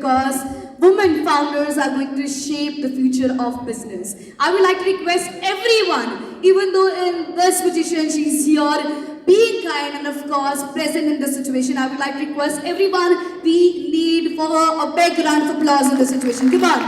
because women founders are going to shape the future of business. I would like to request everyone, even though in this position she's here, being kind and of course present in the situation, I would like to request everyone, we need for a big round of applause in the situation. Come on.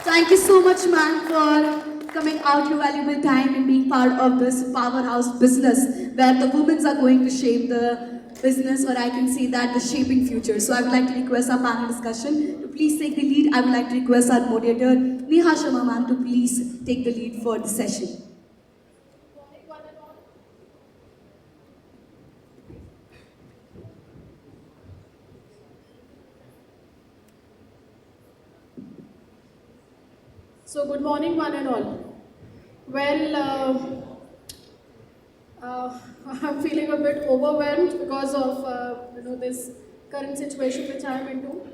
Thank you so much, ma'am, for coming out your valuable time and being part of this powerhouse business where the women are going to shape the business, or I can say that the shaping future. So I would like to request our panel discussion to please take the lead. I would like to request our moderator, Neha Sharma ma'am, to please take the lead for the session. So good morning, one and all. Well, I'm feeling a bit overwhelmed because of this current situation which I'm into.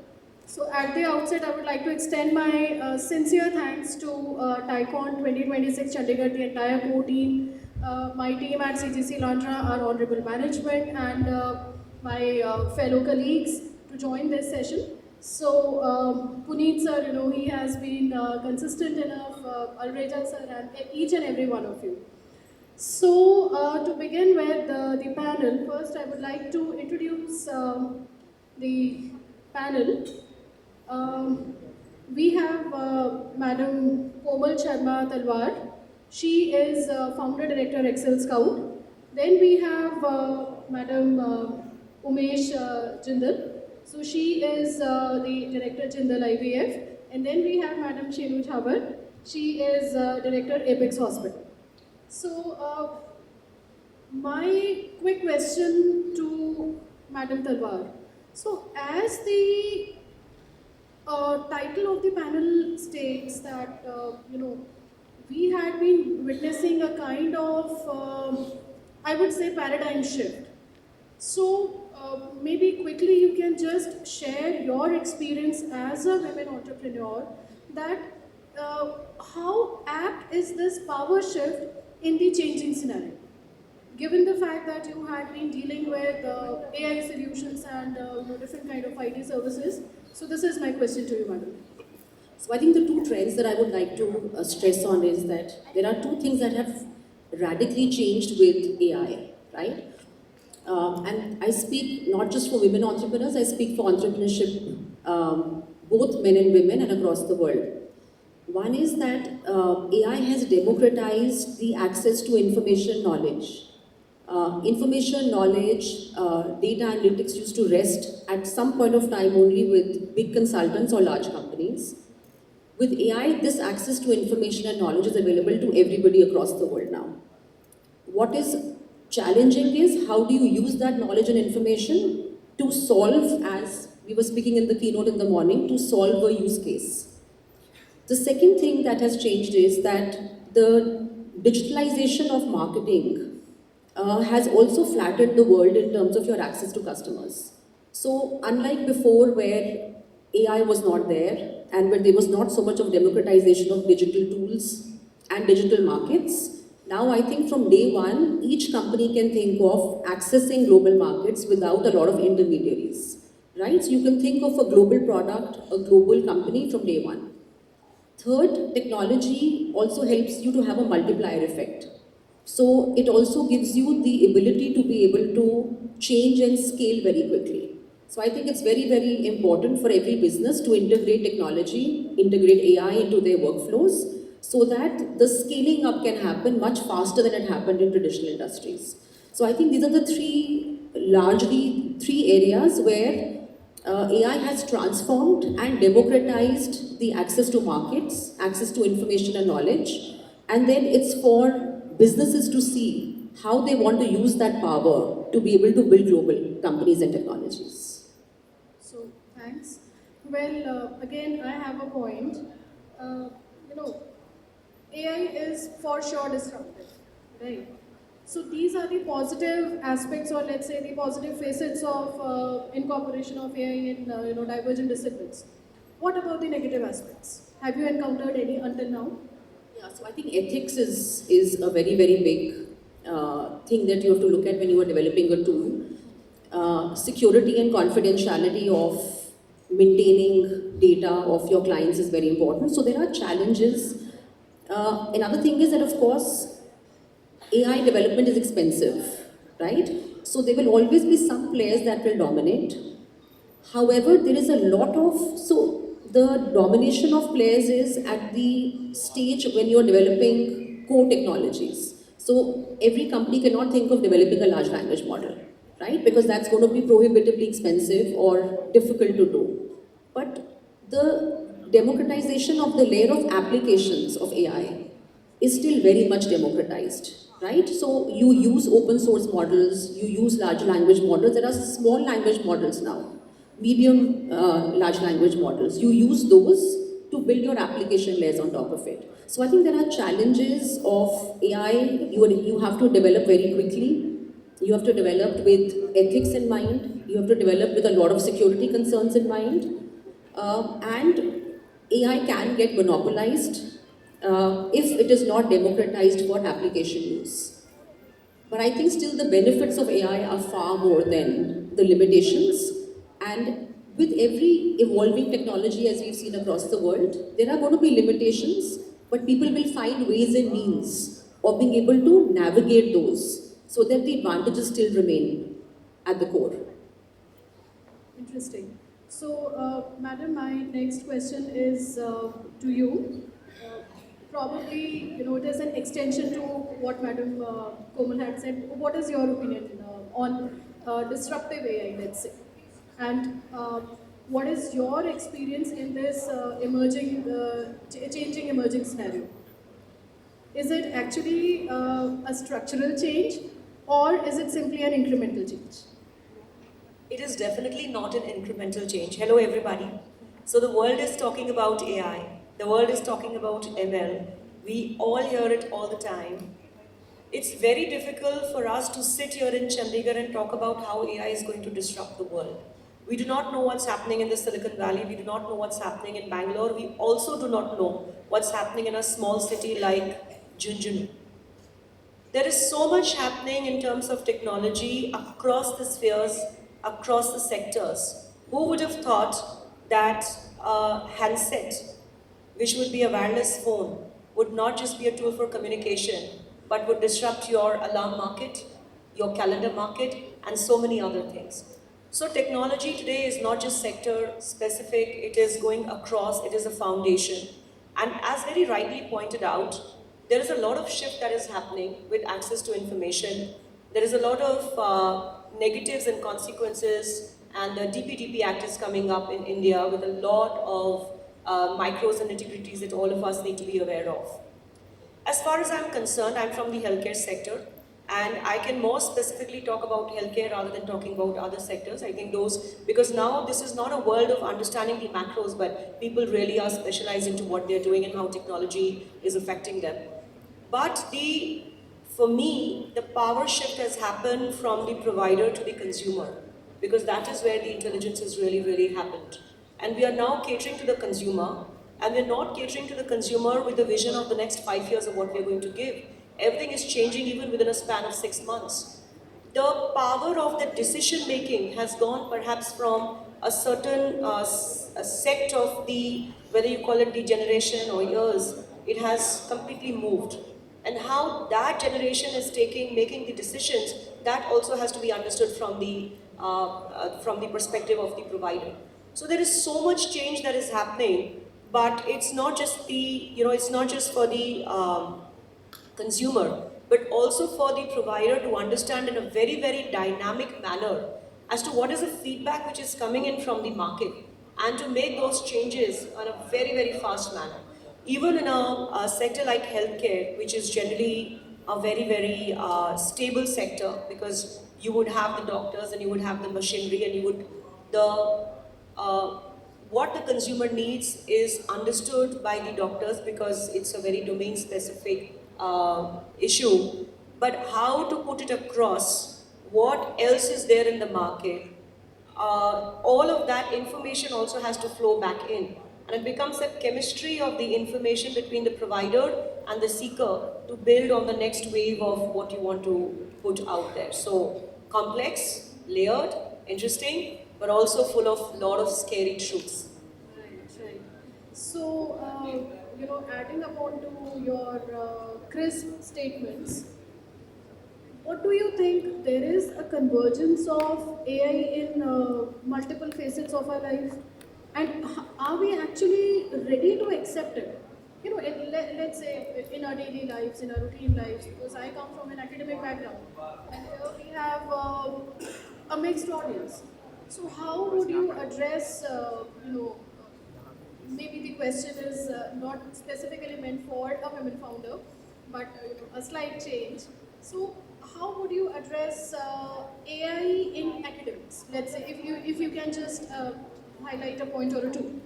So at the outset, I would like to extend my sincere thanks to TiECON 2026 Chandigarh, the entire core team, my team at CGC Landran, our honorable management, and my fellow colleagues to join this session. So Puneet sir, he has been consistent enough, Alreja sir, and each and every one of you. So to begin with the panel, first I would like to introduce the panel. We have Madam Komal Sharma Talwar. She is founder director XLSCOUT. Then we have Madam Umesh Jindal. So she is the director Jindal IVF. And then we have Madam Sheenu Jhawar. She is director Apex Hospital. So my quick question to Madam Talwar. So as the title of the panel states that we had been witnessing a kind of I would say paradigm shift. So maybe quickly you can just share your experience as a women entrepreneur, that how apt is this power shift in the changing scenario? Given the fact that you had been dealing with AI solutions and different kind of IT services, so this is my question to you, madam. So I think the two trends that I would like to stress on is that there are two things that have radically changed with AI, right? And I speak not just for women entrepreneurs, I speak for entrepreneurship, both men and women and across the world. One is that AI has democratized the access to information knowledge. Information knowledge, data analytics used to rest at some point of time only with big consultants or large companies. With AI, this access to information and knowledge is available to everybody across the world now. What is challenging is how do you use that knowledge and information to solve, as we were speaking in the keynote in the morning, to solve a use case. The second thing that has changed is that the digitalization of marketing has also flattened the world in terms of your access to customers. So unlike before where AI was not there and where there was not so much of democratization of digital tools and digital markets, now I think from day one, each company can think of accessing global markets without a lot of intermediaries, right? So you can think of a global product, a global company from day one. Third, technology also helps you to have a multiplier effect. So it also gives you the ability to be able to change and scale very quickly. So I think it's very, very important for every business to integrate technology, integrate AI into their workflows, so that the scaling up can happen much faster than it happened in traditional industries. So I think these are the largely three areas where AI has transformed and democratized the access to markets, access to information and knowledge, and then it's for businesses to see how they want to use that power to be able to build global companies and technologies. So, thanks. Well, again, I have a point. AI is for sure disruptive, right? So these are the positive aspects, or let's say the positive facets of incorporation of AI in divergent disciplines. What about the negative aspects? Have you encountered any until now? Yeah, so I think ethics is a very, very big thing that you have to look at when you are developing a tool. Security and confidentiality of maintaining data of your clients is very important. So there are challenges. Another thing is that, of course, AI development is expensive, right? So there will always be some players that will dominate. However, there is a lot of, so the domination of players is at the stage when you're developing core technologies. So every company cannot think of developing a large language model, right? Because that's going to be prohibitively expensive or difficult to do. But the democratization of the layer of applications of AI is still very much democratized, right? So you use open source models, you use large language models. There are small language models now, medium large language models. You use those to build your application layers on top of it. So I think there are challenges of AI. You have to develop very quickly. You have to develop with ethics in mind. You have to develop with a lot of security concerns in mind. And AI can get monopolized if it is not democratized for application use. But I think still the benefits of AI are far more than the limitations. And with every evolving technology, as we've seen across the world, there are going to be limitations, but people will find ways and means of being able to navigate those so that the advantages still remain at the core. Interesting. So, madam, my next question is to you. Probably, it is an extension to what Madam Komal had said. What is your opinion on disruptive AI, let's say? And what is your experience in this changing emerging scenario? Is it actually a structural change, or is it simply an incremental change? It is definitely not an incremental change. Hello, everybody. So the world is talking about AI. The world is talking about ML. We all hear it all the time. It's very difficult for us to sit here in Chandigarh and talk about how AI is going to disrupt the world. We do not know what's happening in the Silicon Valley. We do not know what's happening in Bangalore. We also do not know what's happening in a small city like Junjunu. There is so much happening in terms of technology across the spheres, across the sectors. Who would have thought that a handset, which would be a wireless phone, would not just be a tool for communication, but would disrupt your alarm market, your calendar market, and so many other things. So technology today is not just sector specific, it is going across, it is a foundation. And as very rightly pointed out, there is a lot of shift that is happening with access to information. There is a lot of negatives and consequences, and the DPDP Act is coming up in India with a lot of micros and nitty-gritties that all of us need to be aware of. As far as I'm concerned, I'm from the healthcare sector, and I can more specifically talk about healthcare rather than talking about other sectors. I think those, because now this is not a world of understanding the macros, but people really are specialized into what they're doing and how technology is affecting them. But for me, the power shift has happened from the provider to the consumer, because that is where the intelligence has really, really happened. And we are now catering to the consumer, and we're not catering to the consumer with the vision of the next 5 years of what we're going to give. Everything is changing even within a span of 6 months. The power of the decision making has gone perhaps from a certain a sect of the, whether you call it the generation or years, it has completely moved. And how that generation is making the decisions, that also has to be understood from the perspective of the provider. So there is so much change that is happening, but it's not just it's not just for the consumer, but also for the provider to understand in a very, very dynamic manner as to what is the feedback which is coming in from the market, and to make those changes in a very, very fast manner. Even in a sector like healthcare, which is generally a very, very stable sector, because you would have the doctors and you would have the machinery and you would, uh, what the consumer needs is understood by the doctors because it's a very domain specific issue, but how to put it across, what else is there in the market, all of that information also has to flow back in. And it becomes a chemistry of the information between the provider and the seeker to build on the next wave of what you want to put out there. So complex, layered, interesting, but also full of lot of scary truths. Right. So, adding upon to your crisp statements, what do you think? There is a convergence of AI in multiple facets of our life, and are we actually ready to accept it? Let's say in our daily lives, in our routine lives, because I come from an academic background, and here we have a mixed audience. So, how would you address, maybe the question is not specifically meant for a women founder, but a slight change. So, how would you address AI in academics? Let's say if you can just highlight a point or two.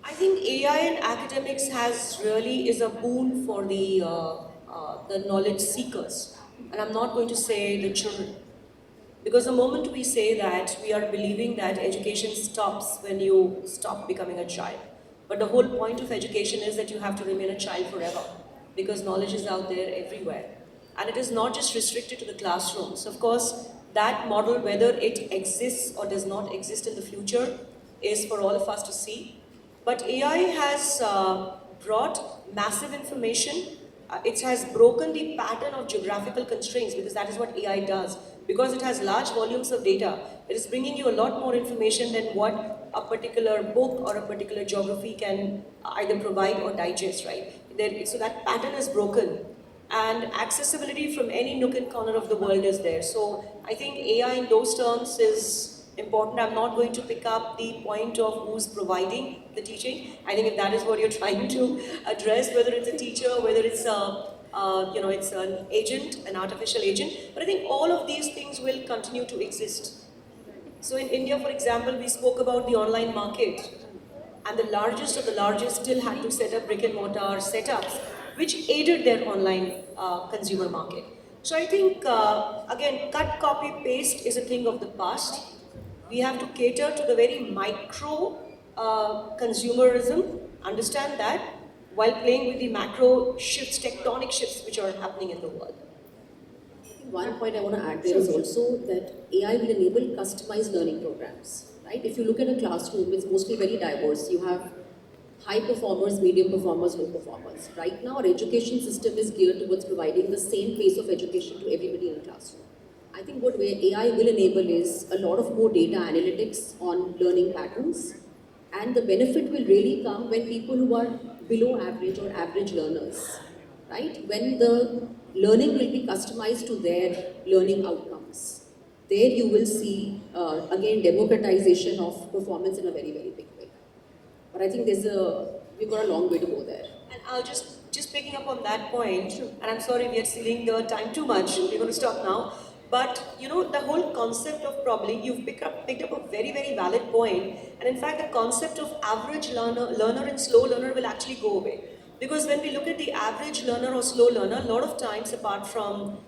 I think AI in academics is a boon for the knowledge seekers, and I'm not going to say the children, because the moment we say that, we are believing that education stops when you stop becoming a child. But the whole point of education is that you have to remain a child forever, because knowledge is out there everywhere, and it is not just restricted to the classrooms. Of course, that model, whether it exists or does not exist in the future, is for all of us to see. But AI has brought massive information. It has broken the pattern of geographical constraints, because that is what AI does. Because it has large volumes of data, it is bringing you a lot more information than what a particular book or a particular geography can either provide or digest, right? So that pattern is broken. And accessibility from any nook and corner of the world is there. So I think AI in those terms is important. I'm not going to pick up the point of who's providing the teaching. I think if that is what you're trying to address, whether it's a teacher, whether it's it's an agent, an artificial agent, but I think all of these things will continue to exist. So in India, for example, we spoke about the online market, and the largest of the largest still had to set up brick and mortar setups, which aided their online consumer market. So I think, again, cut, copy, paste is a thing of the past. We have to cater to the very micro consumerism, understand that, while playing with the macro shifts, tectonic shifts which are happening in the world. One point I want to add there is also that AI will enable customized learning programs, right? If you look at a classroom, it's mostly very diverse. You have high performers, medium performers, low performers. Right now, our education system is geared towards providing the same pace of education to everybody in a classroom. I think what AI will enable is a lot of more data analytics on learning patterns, and the benefit will really come when people who are below average or average learners, right? When the learning will be customized to their learning outcomes. There you will see, again, democratization of performance in a very, very big way. But I think we've got a long way to go there. And I'll just picking up on that point, and I'm sorry we are stealing the time too much. We're going to stop now. But the whole concept of probably, you've picked up a very, very valid point. And in fact, the concept of average learner and slow learner will actually go away. Because when we look at the average learner or slow learner, a lot of times, apart from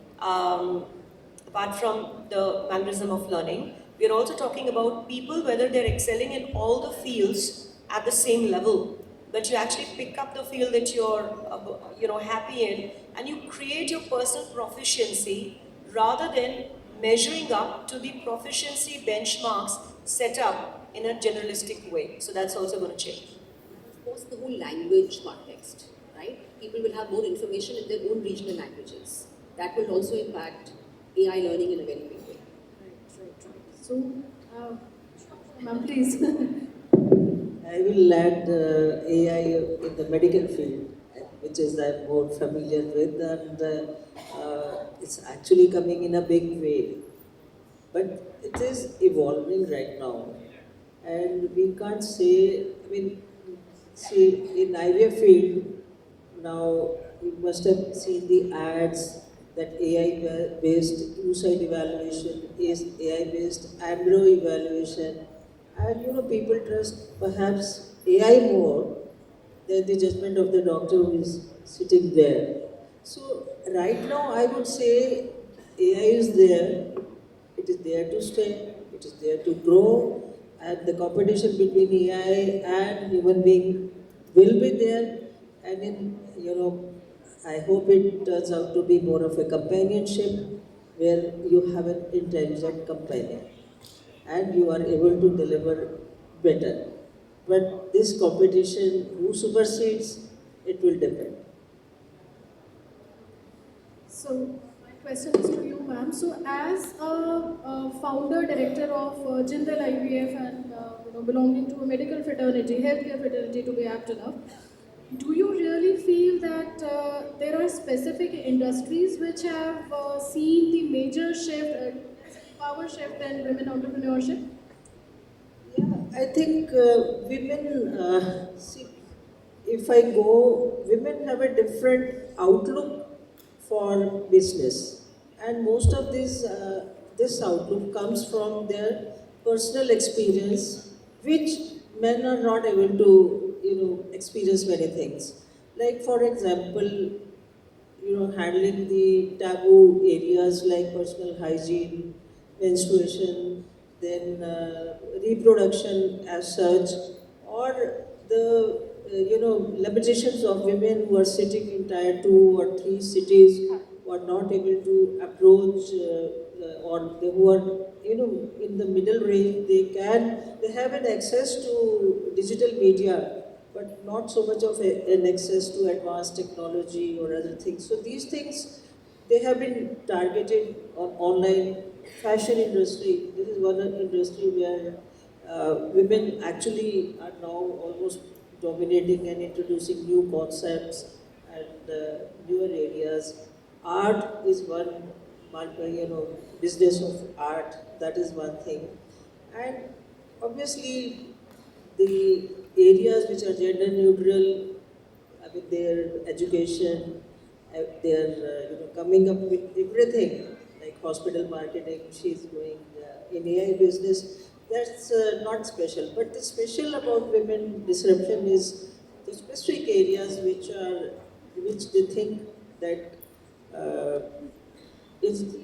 the mannerism of learning, we are also talking about people, whether they're excelling in all the fields at the same level, but you actually pick up the field that you're happy in, and you create your personal proficiency rather than measuring up to the proficiency benchmarks set up in a generalistic way. So that's also going to change. Of course, the whole language context, right? People will have more information in their own regional languages. That will also impact AI learning in a very big way. Right. So, ma'am, please. I will add AI in the medical field, which is I'm more familiar with, and it's actually coming in a big way. But it is evolving right now, and we can't say, see, in IVF field, now you must have seen the ads that AI-based oocyte evaluation is AI-based embryo evaluation, and people trust perhaps AI more than the judgment of the doctor who is sitting there. So right now, I would say AI is there. It is there to stay. It is there to grow, and the competition between AI and human being will be there. And I hope it turns out to be more of a companionship where you have an intelligent companion. and you are able to deliver better. But this competition, who supersedes, it will depend. So my question is to you, ma'am. So as a founder director of Jindal IVF and belonging to a medical fraternity, healthcare fraternity to be apt enough, do you really feel that there are specific industries which have seen the major shift, power shift in women entrepreneurship? Yeah, I think women, see, if I go, women have a different outlook for business, and most of this outlook comes from their personal experience, which men are not able to, experience many things. Like for example, handling the taboo areas like personal hygiene, menstruation, then reproduction as such, or the limitations of women who are sitting in tier 2 or 3 cities who are not able to approach or they who are in the middle range. They have an access to digital media, but not so much of an access to advanced technology or other things. So these things, they have been targeted on online fashion industry. This is one industry where women actually are now almost dominating and introducing new concepts and newer areas. Art is one, business of art. That is one thing, and obviously the areas which are gender neutral, I mean their education, they're coming up with everything like hospital marketing. She's doing in AI business. That's not special, but the special about women disruption is the specific areas which they think that uh, is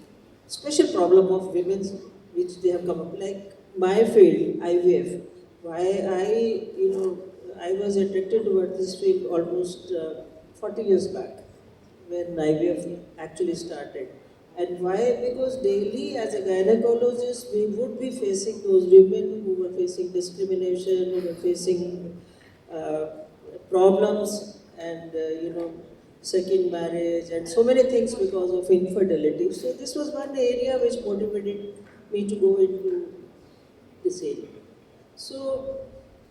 special problem of women's which they have come up. Like my field, IVF. Why I was attracted towards this field almost 40 years back when IVF actually started. And why? Because daily as a gynecologist, we would be facing those women who were facing discrimination, who were facing uh, problems and, second marriage and so many things because of infidelity. So this was one area which motivated me to go into this area. So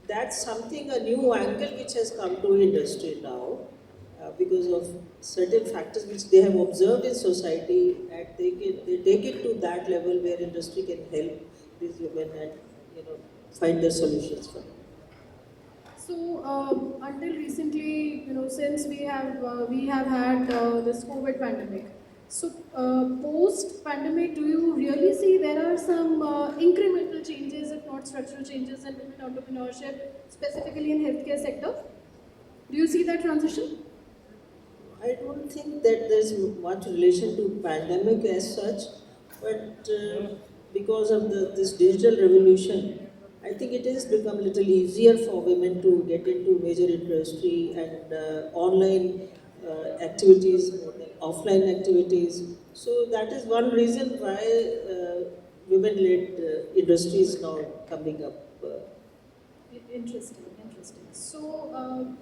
that's something, a new angle which has come to industry now because of certain factors which they have observed in society, and they take it to that level where industry can help these women and find their solutions for them. So until recently, since we have had this COVID pandemic. So post pandemic, do you really see there are some incremental changes, if not structural changes, in women entrepreneurship, specifically in healthcare sector? Do you see that transition? I don't think that there's much relation to pandemic as such, but because of this digital revolution, I think it has become a little easier for women to get into major industry and online activities more than offline activities. So that is one reason why women-led industries now coming up. Interesting, interesting. So,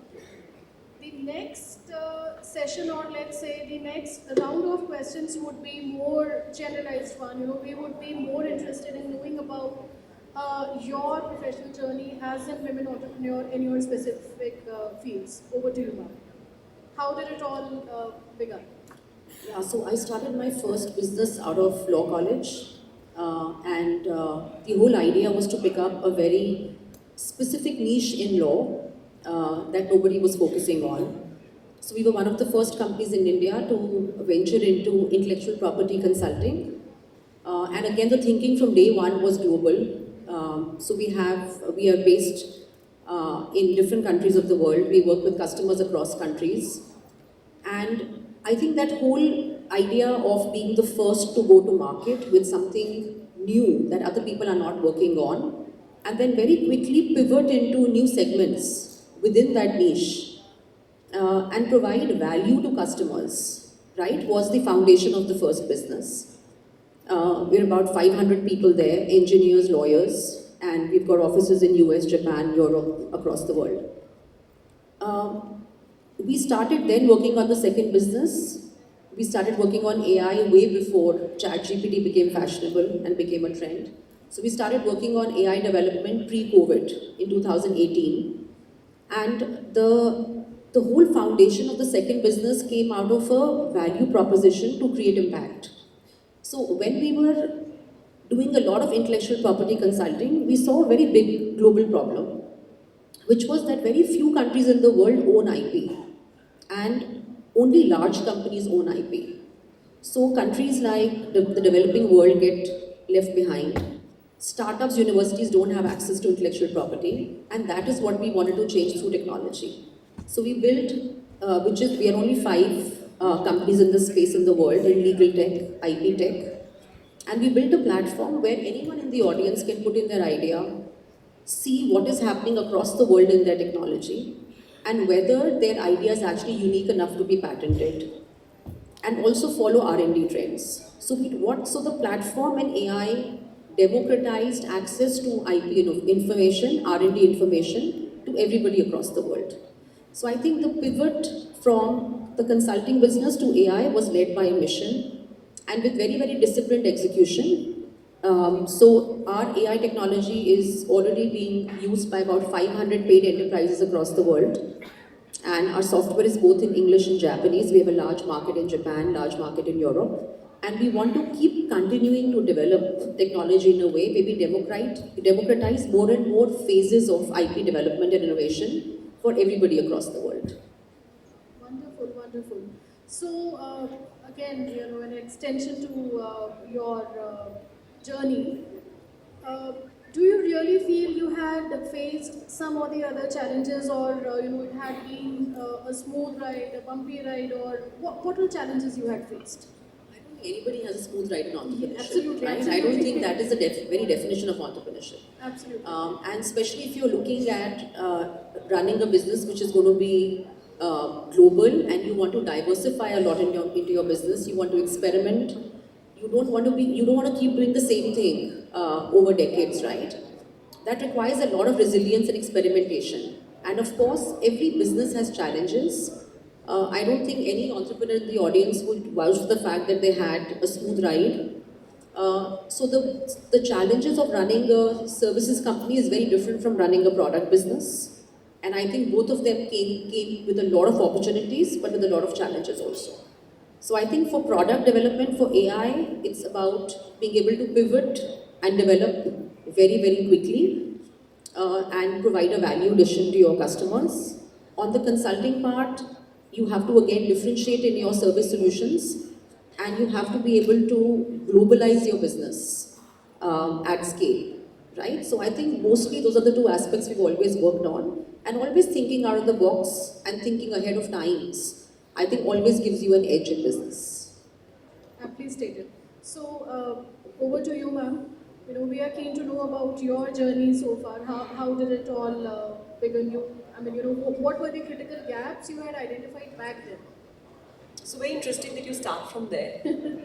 the next session, or let's say the next round of questions, would be more generalized one. We would be more interested in knowing about your professional journey as a women entrepreneur in your specific fields. Over to you, ma'am. How did it all begin? Yeah, so I started my first business out of law college, and the whole idea was to pick up a very specific niche in law that nobody was focusing on. So we were one of the first companies in India to venture into intellectual property consulting, and again the thinking from day one was global. So we are based in different countries of the world. We work with customers across countries. And I think that whole idea of being the first to go to market with something new that other people are not working on, and then very quickly pivot into new segments within that niche and provide value to customers, right, was the foundation of the first business. We're about 500 people there, engineers, lawyers, and we've got offices in US, Japan, Europe, across the world. We started then working on the second business. We started working on AI way before ChatGPT became fashionable and became a trend. So we started working on AI development pre-COVID in 2018. And the whole foundation of the second business came out of a value proposition to create impact. So when we were doing a lot of intellectual property consulting, we saw a very big global problem, which was that very few countries in the world own IP, and only large companies own IP. So countries like the developing world get left behind. Startups, universities don't have access to intellectual property, and that is what we wanted to change through technology. So we built, we are only 5 companies in this space in the world in legal tech, IP tech, and we built a platform where anyone in the audience can put in their idea, see what is happening across the world in their technology, and whether their idea is actually unique enough to be patented, and also follow R&D trends. So the platform and AI democratized access to IP information, R&D information to everybody across the world. So I think the pivot from the consulting business to AI was led by a mission and with very, very disciplined execution. So our AI technology is already being used by about 500 paid enterprises across the world. And our software is both in English and Japanese. We have a large market in Japan, large market in Europe. And we want to keep continuing to develop technology in a way where we democratize more and more phases of IP development and innovation for everybody across the world. Wonderful, wonderful. So, again, an extension to your journey, do you really feel you had faced some or the other challenges, or it had been a smooth ride, a bumpy ride, or what were challenges you had faced? I don't think anybody has a smooth ride in entrepreneurship. Absolutely, right? absolutely. I don't think that is the very definition of entrepreneurship. Absolutely. And especially if you're looking at running a business which is going to be global, and you want to diversify a lot into your business, you want to experiment. You don't want to keep doing the same thing over decades, right? That requires a lot of resilience and experimentation. And of course, every business has challenges. I don't think any entrepreneur in the audience would vouch for the fact that they had a smooth ride. So the challenges of running a services company is very different from running a product business. And I think both of them came with a lot of opportunities, but with a lot of challenges also. So I think for product development, for AI, it's about being able to pivot and develop very, very quickly and provide a value addition to your customers. On the consulting part, you have to again differentiate in your service solutions, and you have to be able to globalize your business at scale, right? So I think mostly those are the two aspects we've always worked on, and always thinking out of the box and thinking ahead of times, I think always gives you an edge in business. Aptly stated. So, over to you, ma'am. We are keen to know about your journey so far. How did it all begin? What were the critical gaps you had identified back then? So very interesting that you start from there.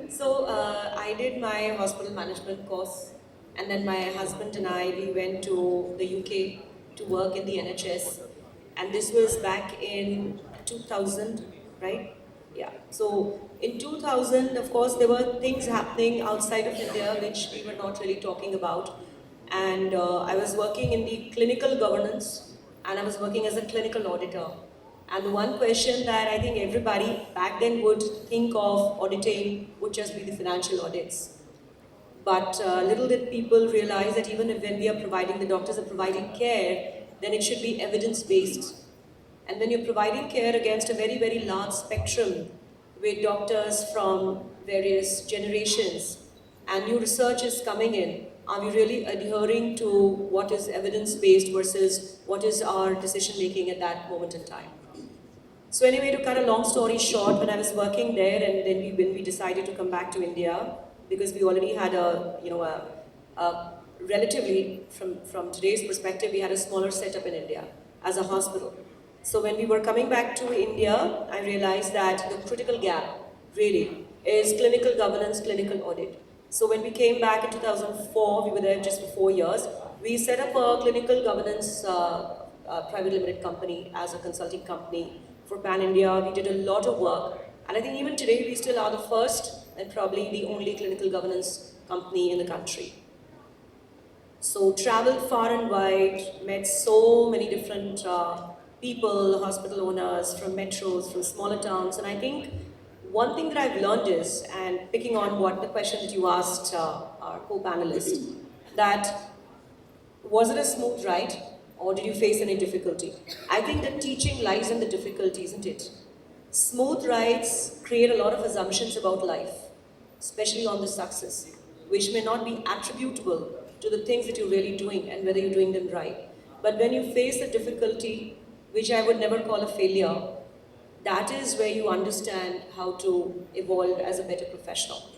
So I did my hospital management course, and then my husband and we went to the UK to work in the NHS, and this was back in 2000, right? Yeah. So in 2000, of course, there were things happening outside of India which we were not really talking about, and I was working in the clinical governance, and I was working as a clinical auditor. And the one question that I think everybody back then would think of auditing would just be the financial audits. But little did people realize that even if when we are providing, the doctors are providing care, then it should be evidence-based. And when you're providing care against a very, very large spectrum with doctors from various generations and new research is coming in, are we really adhering to what is evidence-based versus what is our decision-making at that moment in time? So anyway, to cut a long story short, when I was working there, and then when we decided to come back to India, because we already had a relatively, from today's perspective, we had a smaller setup in India as a hospital. So when we were coming back to India, I realized that the critical gap really is clinical governance, clinical audit. So when we came back in 2004, we were there just for 4 years. We set up a clinical governance private limited company as a consulting company for Pan India. We did a lot of work, and I think even today we still are the first and probably the only clinical governance company in the country. So traveled far and wide, met so many different people, hospital owners from metros, from smaller towns, and I think one thing that I've learned is, and picking on what the question that you asked our co-panelist, that was it a smooth ride or did you face any difficulty? I think the teaching lies in the difficulty, isn't it? Smooth rides create a lot of assumptions about life, especially on the success, which may not be attributable to the things that you're really doing and whether you're doing them right. But when you face a difficulty, which I would never call a failure, that is where you understand how to evolve as a better professional.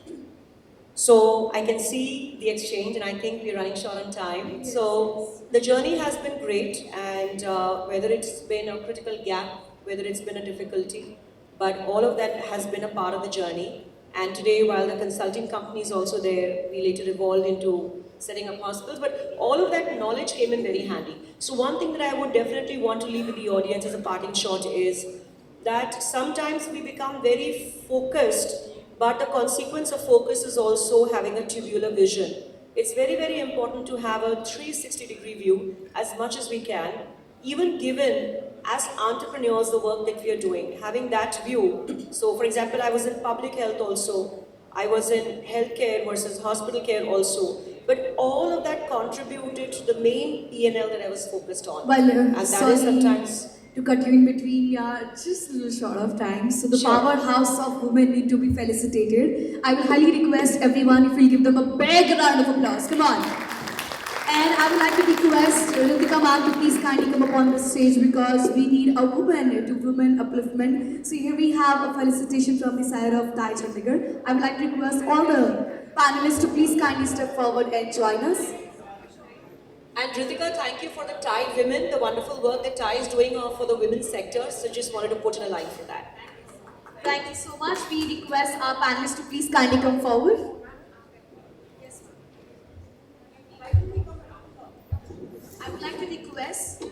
So I can see the exchange, and I think we're running short on time. So the journey has been great, and whether it's been a critical gap, whether it's been a difficulty, but all of that has been a part of the journey. And today, while the consulting company is also there, we later evolved into setting up hospitals, but all of that knowledge came in very handy. So one thing that I would definitely want to leave with the audience as a parting shot is that sometimes we become very focused, but the consequence of focus is also having a tubular vision. It's very, very important to have a 360-degree view as much as we can, even given as entrepreneurs the work that we are doing, having that view. So for example, I was in public health also, I was in healthcare versus hospital care also, but all of that contributed to the main P&L that I was focused on. Well, and that sorry is sometimes to cut you in between, yeah, just a little short of time. So the Sure. powerhouse of women need to be felicitated. I will highly request everyone if you'll give them a big round of applause. Come on. And I would like to request Ritika ma'am to please kindly come up on the stage because we need a woman to women upliftment. So here we have a felicitation from the side of TiECON Chandigarh. I would like to request all the panelists to please kindly step forward and join us. And Ritika, thank you for the TiE women, the wonderful work that TiE is doing for the women's sector. So just wanted to put in a line for that. Thank you so much. We request our panelists to please kindly come forward. Yes, I would like to request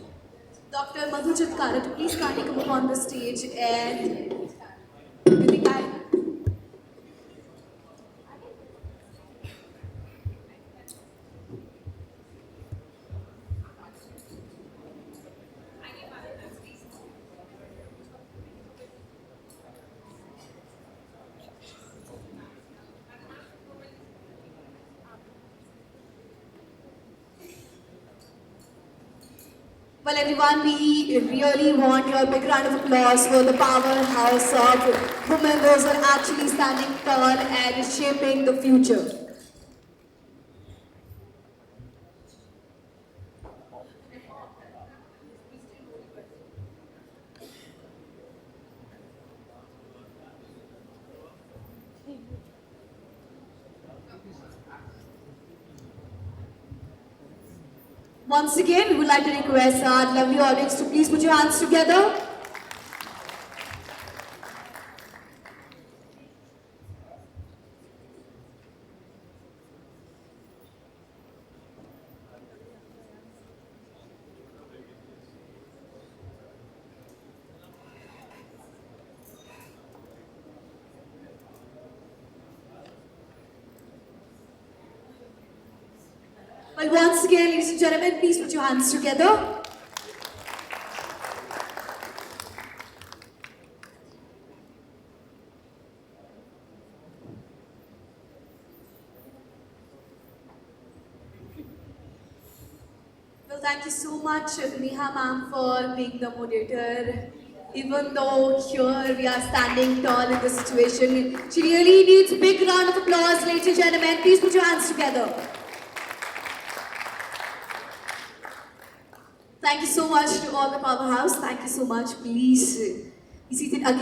Dr. Madhu Chatkara to please kindly come up on the stage and well, everyone, we really want your big round of applause for the powerhouse of women. Those are actually standing tall and shaping the future. Once again, we would like to request our lovely audience to please put your hands together. Well, once again, ladies and gentlemen, please put your hands together. Well, thank you so much, Neha ma'am, for being the moderator. Even though here we are standing tall in this situation, she really needs a big round of applause, ladies and gentlemen. Please put your hands together. Thank you so much to all the powerhouse. Thank you so much. Please be seated again.